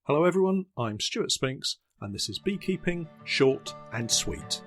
Hello everyone, I'm Stuart Spinks and this is Beekeeping Short and Sweet.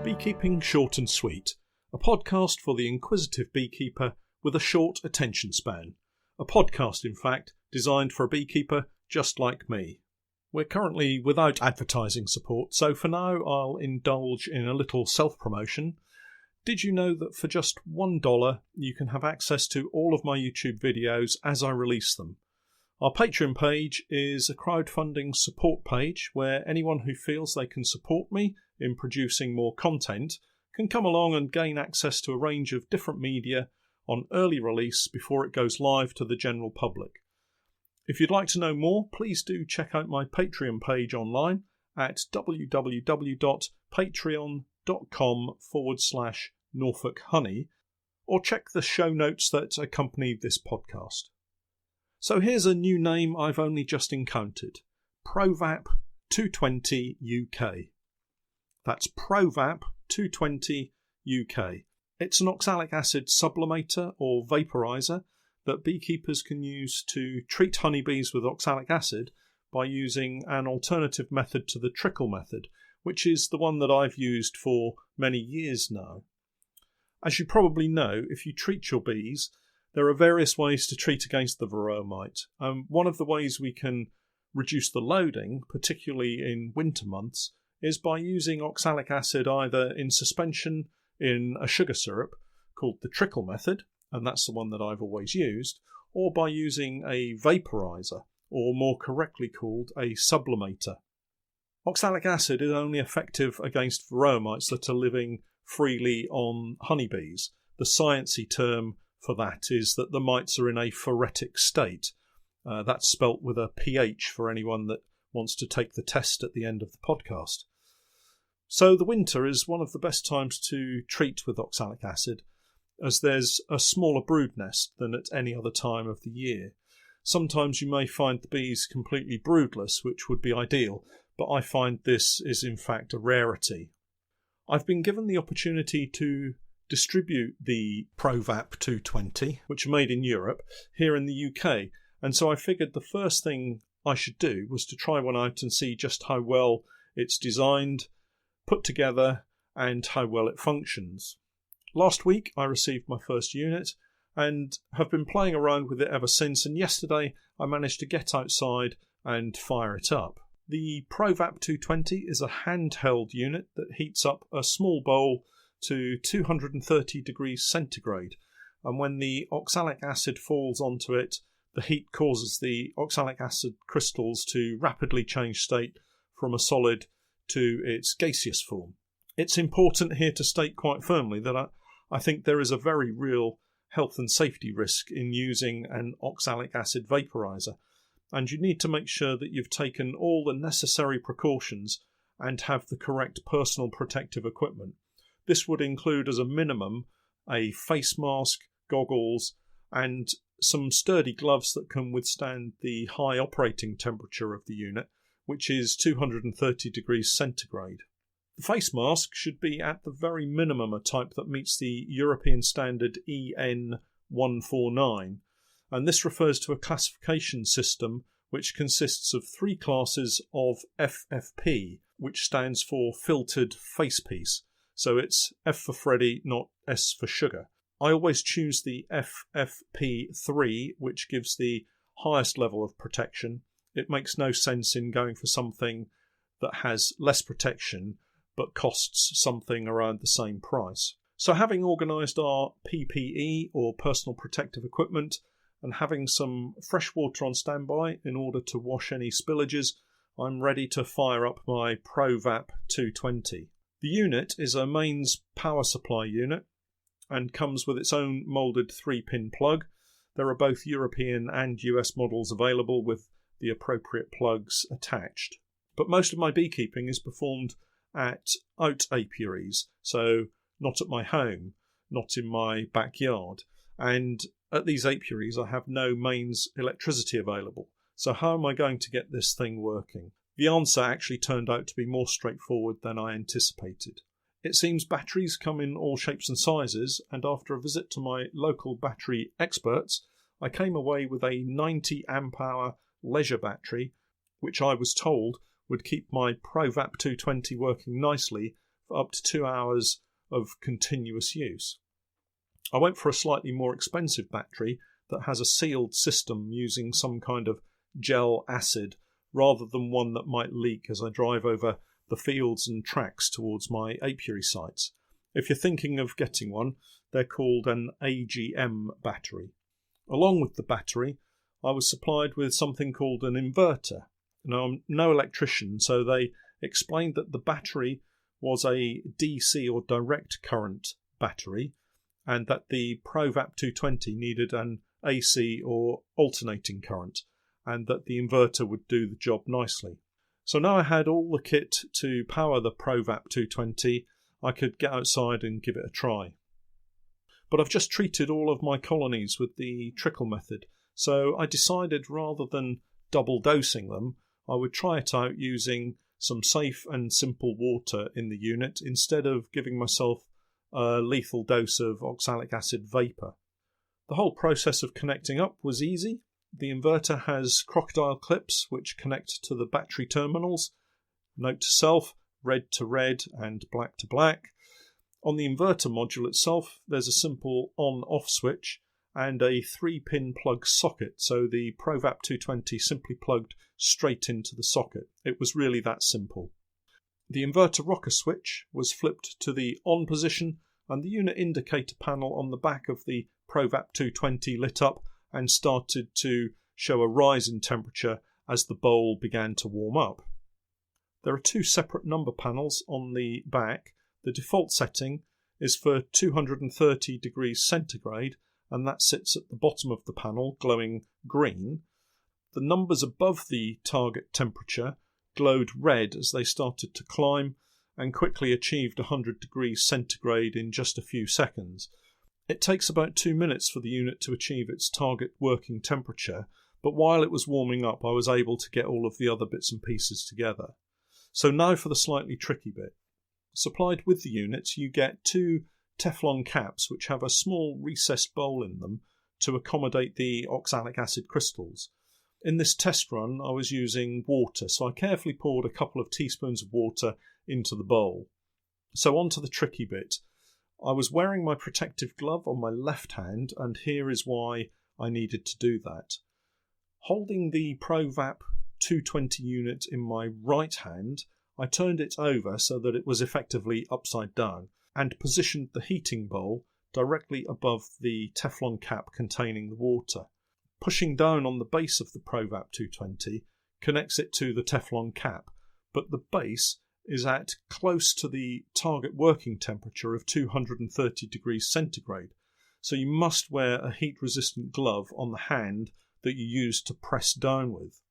Beekeeping Short and Sweet, a podcast for the inquisitive beekeeper with a short attention span. A podcast, in fact, designed for a beekeeper just like me. We're currently without advertising support, so for now I'll indulge in a little self-promotion. Did you know that for just $1 you can have access to all of my YouTube videos as I release them? Our Patreon page is a crowdfunding support page where anyone who feels they can support me in producing more content can come along and gain access to a range of different media on early release before it goes live to the general public. If you'd like to know more, please do check out my Patreon page online at www.patreon.com/Norfolk Honey, or check the show notes that accompany this podcast. So here's a new name I've only just encountered, ProVap220UK. That's ProVap220UK. It's an oxalic acid sublimator or vaporizer that beekeepers can use to treat honeybees with oxalic acid by using an alternative method to the trickle method, which is the one that I've used for many years now. As you probably know, if you treat your bees, there are various ways to treat against the varroa mite. One of the ways we can reduce the loading, particularly in winter months, is by using oxalic acid either in suspension in a sugar syrup called the trickle method, and that's the one that I've always used, or by using a vaporizer, or more correctly called a sublimator. Oxalic acid is only effective against varroa mites that are living freely on honeybees. The sciencey term for that is that the mites are in a phoretic state. That's spelt with a PH for anyone that wants to take the test at the end of the podcast. So the winter is one of the best times to treat with oxalic acid, as there's a smaller brood nest than at any other time of the year. Sometimes you may find the bees completely broodless, which would be ideal, but I find this is in fact a rarity. I've been given the opportunity to distribute the ProVap220, which are made in Europe, here in the UK, and so I figured the first thing I should do was to try one out and see just how well it's designed, put together, and how well it functions. Last week I received my first unit and have been playing around with it ever since, and yesterday I managed to get outside and fire it up. The ProVap220 is a handheld unit that heats up a small bowl to 230 degrees centigrade, and when the oxalic acid falls onto it, the heat causes the oxalic acid crystals to rapidly change state from a solid to its gaseous form. It's important here to state quite firmly that I think there is a very real health and safety risk in using an oxalic acid vaporizer, and you need to make sure that you've taken all the necessary precautions and have the correct personal protective equipment. This would include as a minimum a face mask, goggles, and some sturdy gloves that can withstand the high operating temperature of the unit, which is 230 degrees centigrade. The face mask should be at the very minimum a type that meets the European standard EN149, and this refers to a classification system which consists of 3 classes of FFP, which stands for filtered face piece. So it's F for Freddy, not S for sugar. I always choose the FFP3, which gives the highest level of protection. It makes no sense in going for something that has less protection but costs something around the same price. So having organised our PPE or personal protective equipment and having some fresh water on standby in order to wash any spillages, I'm ready to fire up my ProVap220. The unit is a mains power supply unit and comes with its own moulded 3-pin plug. There are both European and US models available with the appropriate plugs attached. But most of my beekeeping is performed at out apiaries, so not at my home, not in my backyard, and at these apiaries I have no mains electricity available. So how am I going to get this thing working? The answer actually turned out to be more straightforward than I anticipated. It seems batteries come in all shapes and sizes, and after a visit to my local battery experts, I came away with a 90 amp hour leisure battery, which I was told would keep my ProVap220 working nicely for up to 2 hours of continuous use. I went for a slightly more expensive battery that has a sealed system using some kind of gel acid rather than one that might leak as I drive over the fields and tracks towards my apiary sites. If you're thinking of getting one, they're called an AGM battery. Along with the battery, I was supplied with something called an inverter. Now, I'm no electrician, so they explained that the battery was a DC or direct current battery, and that the ProVap220 needed an AC or alternating current, and that the inverter would do the job nicely. So now I had all the kit to power the ProVap220, I could get outside and give it a try. But I've just treated all of my colonies with the trickle method, so I decided rather than double dosing them, I would try it out using some safe and simple water in the unit instead of giving myself a lethal dose of oxalic acid vapour. The whole process of connecting up was easy. The inverter has crocodile clips which connect to the battery terminals. Note to self, red to red and black to black. On the inverter module itself, there's a simple on-off switch and a 3-pin plug socket, so the ProVap220 simply plugged straight into the socket. It was really that simple. The inverter rocker switch was flipped to the on position, and the unit indicator panel on the back of the ProVap220 lit up and started to show a rise in temperature as the bowl began to warm up. There are 2 separate number panels on the back. The default setting is for 230 degrees centigrade, and that sits at the bottom of the panel, glowing green. The numbers above the target temperature glowed red as they started to climb and quickly achieved 100 degrees centigrade in just a few seconds. It takes about 2 minutes for the unit to achieve its target working temperature, but while it was warming up, I was able to get all of the other bits and pieces together. So now for the slightly tricky bit. Supplied with the unit, you get 2 Teflon caps which have a small recessed bowl in them to accommodate the oxalic acid crystals. In this test run, I was using water, so I carefully poured a couple of teaspoons of water into the bowl. So on to the tricky bit. I was wearing my protective glove on my left hand, and here is why I needed to do that. Holding the ProVap220 unit in my right hand, I turned it over so that it was effectively upside down and positioned the heating bowl directly above the Teflon cap containing the water. Pushing down on the base of the ProVap220 connects it to the Teflon cap, but the base is at close to the target working temperature of 230 degrees centigrade, so you must wear a heat-resistant glove on the hand that you use to press down with.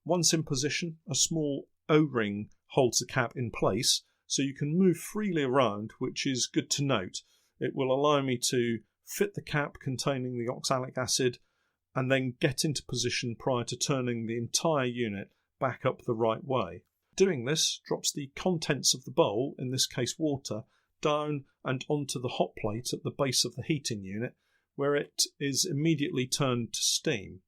Once in position, a small O-ring holds the cap in place, so you can move freely around, which is good to note. It will allow me to fit the cap containing the oxalic acid and then get into position prior to turning the entire unit back up the right way. Doing this drops the contents of the bowl, in this case water, down and onto the hot plate at the base of the heating unit, where it is immediately turned to steam.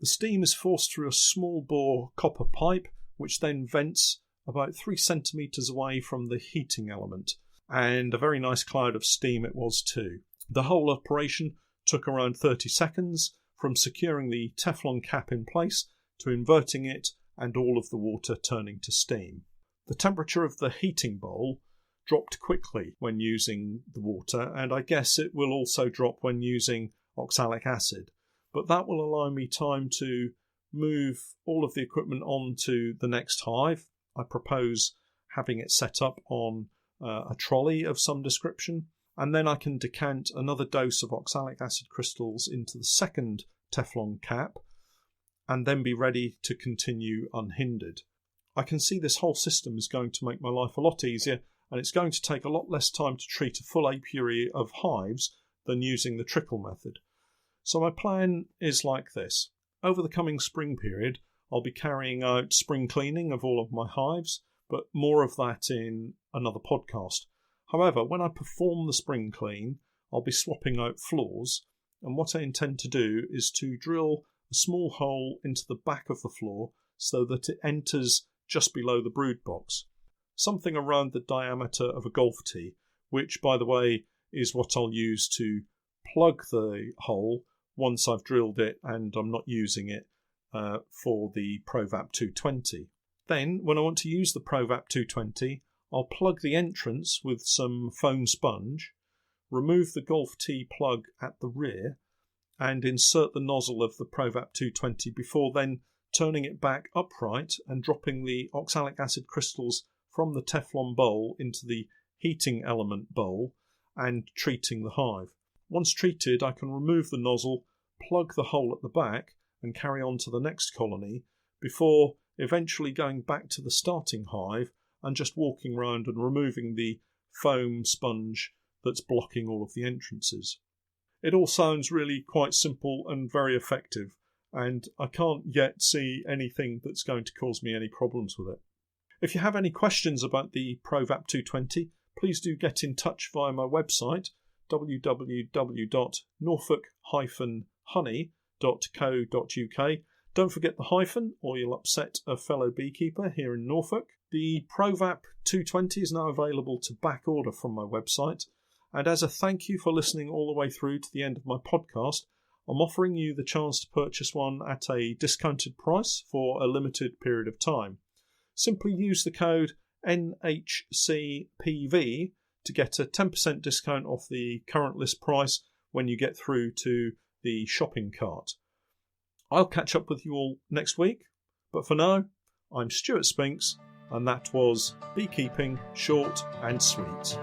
The steam is forced through a small bore copper pipe, which then vents about 3 centimetres away from the heating element, and a very nice cloud of steam it was too. The whole operation took around 30 seconds, from securing the Teflon cap in place to inverting it and all of the water turning to steam. The temperature of the heating bowl dropped quickly when using the water, and I guess it will also drop when using oxalic acid, but that will allow me time to move all of the equipment on to the next hive. I propose having it set up on a trolley of some description, and then I can decant another dose of oxalic acid crystals into the second Teflon cap and then be ready to continue unhindered. I can see this whole system is going to make my life a lot easier, and it's going to take a lot less time to treat a full apiary of hives than using the trickle method. So my plan is like this. Over the coming spring period, I'll be carrying out spring cleaning of all of my hives, but more of that in another podcast. However, when I perform the spring clean, I'll be swapping out floors, and what I intend to do is to drill a small hole into the back of the floor so that it enters just below the brood box, something around the diameter of a golf tee, which, by the way, is what I'll use to plug the hole once I've drilled it and I'm not using it for the ProVap220. Then, when I want to use the ProVap220, I'll plug the entrance with some foam sponge, remove the golf tee plug at the rear, and insert the nozzle of the ProVap220 before then turning it back upright and dropping the oxalic acid crystals from the Teflon bowl into the heating element bowl and treating the hive. Once treated, I can remove the nozzle, plug the hole at the back and carry on to the next colony before eventually going back to the starting hive and just walking around and removing the foam sponge that's blocking all of the entrances. It all sounds really quite simple and very effective, and I can't yet see anything that's going to cause me any problems with it. If you have any questions about the ProVap220, please do get in touch via my website, www.norfolk-honey.co.uk. Don't forget the hyphen, or you'll upset a fellow beekeeper here in Norfolk. The ProVap220 is now available to back order from my website, and as a thank you for listening all the way through to the end of my podcast, I'm offering you the chance to purchase one at a discounted price for a limited period of time. Simply use the code NHCPV to get a 10% discount off the current list price when you get through to the shopping cart. I'll catch up with you all next week, but for now, I'm Stuart Spinks, and that was Beekeeping Short and Sweet.